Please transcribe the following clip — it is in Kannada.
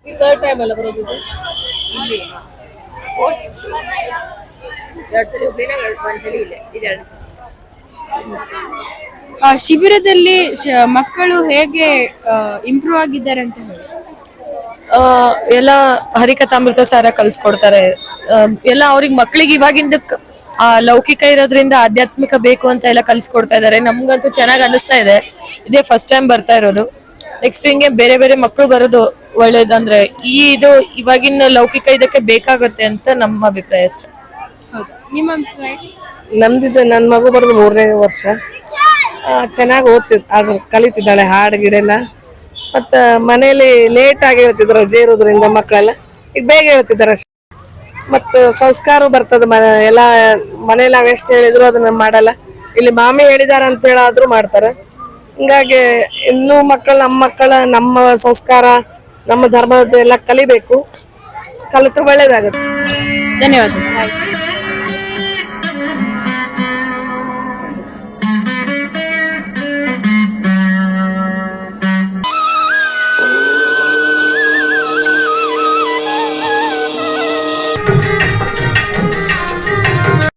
ಥರ್ಡ್ ಟೈಮ್ ಅಲ್ಲ ಬರೋದು ಇದು? ಇಲ್ಲಿ ಎರಡು ಸಲ ಹುಬ್ಳಿನಾಗ ಒಂದ್ಸಲಿ ಇಲ್ಲೇ ಇದು ಎರಡು ಸಲ. ಶಿಬಿರದಲ್ಲಿ ಮಕ್ಕಳು ಹೇಗೆ ಇಂಪ್ರೂವ್ ಆಗಿದ್ದಾರೆ ಅಂತ ಹೇಳಿ? ಎಲ್ಲ ಹರಿಕಥಾಮೃತ ಸಾರ ಕಲ್ಸ್ಕೊಡ್ತಾರೆ. ಎಲ್ಲ ಅವ್ರಿಗೆ ಮಕ್ಳಿಗೆ ಇವಾಗಿಂದ ಲೌಕಿಕ ಇರೋದ್ರಿಂದ ಆಧ್ಯಾತ್ಮಿಕ ಬೇಕು ಅಂತ ಎಲ್ಲ ಕಲ್ಸ್ಕೊಡ್ತಾ ಇದಾರೆ. ನಮ್ಗಂತೂ ಚೆನ್ನಾಗಿ ಅನಿಸ್ತಾ ಇದೆ. ಇದೇ ಫಸ್ಟ್ ಟೈಮ್ ಬರ್ತಾ ಇರೋದು. ನೆಕ್ಸ್ಟ್ ಹಿಂಗೆ ಬೇರೆ ಬೇರೆ ಮಕ್ಕಳು ಬರೋದು ಒಳ್ಳೇದಂದ್ರೆ ಇದು ಇವಾಗಿನ ಲೌಕಿಕ ಇದಕ್ಕೆ ಬೇಕಾಗುತ್ತೆ ಅಂತ ನಮ್ಮ ಅಭಿಪ್ರಾಯ ಅಷ್ಟೇ. ನಿಮ್ಮ ಅಭಿಪ್ರಾಯ? ನಮ್ದಿದ್ದು ನನ್ನ ಮಗು ಬರೋದು 3ನೇ ವರ್ಷ. ಚೆನ್ನಾಗಿ ಅದ್ರ ಕಲಿತಿದ್ದಾಳೆ ಹಾಡು ಗಿಡೆಲ್ಲ. ಮತ್ತು ಮನೇಲಿ ಲೇಟ್ ಆಗಿ ಹೇಳ್ತಿದ್ರು ರಜೆ ಇರೋದ್ರಿಂದ ಮಕ್ಕಳೆಲ್ಲ ಈಗ ಬೇಗ ಹೇಳ್ತಿದ್ದಾರೆ ಅಷ್ಟೇ. ಮತ್ತು ಸಂಸ್ಕಾರ ಬರ್ತದೆ. ಎಲ್ಲ ಮನೇಲಿ ನಾವು ಎಷ್ಟು ಹೇಳಿದ್ರು ಅದನ್ನ ಮಾಡಲ್ಲ. ಇಲ್ಲಿ ಮಾಮಿ ಹೇಳಿದಾರ ಅಂತ ಹೇಳಾದ್ರೂ ಮಾಡ್ತಾರೆ. ಹಿಂಗಾಗಿ ಇನ್ನೂ ಮಕ್ಕಳ ನಮ್ಮ ಸಂಸ್ಕಾರ ನಮ್ಮ ಧರ್ಮದ ಎಲ್ಲ ಕಲಿಬೇಕು. ಕಲಿತ್ರೆ ಒಳ್ಳೇದಾಗುತ್ತೆ. ಧನ್ಯವಾದ.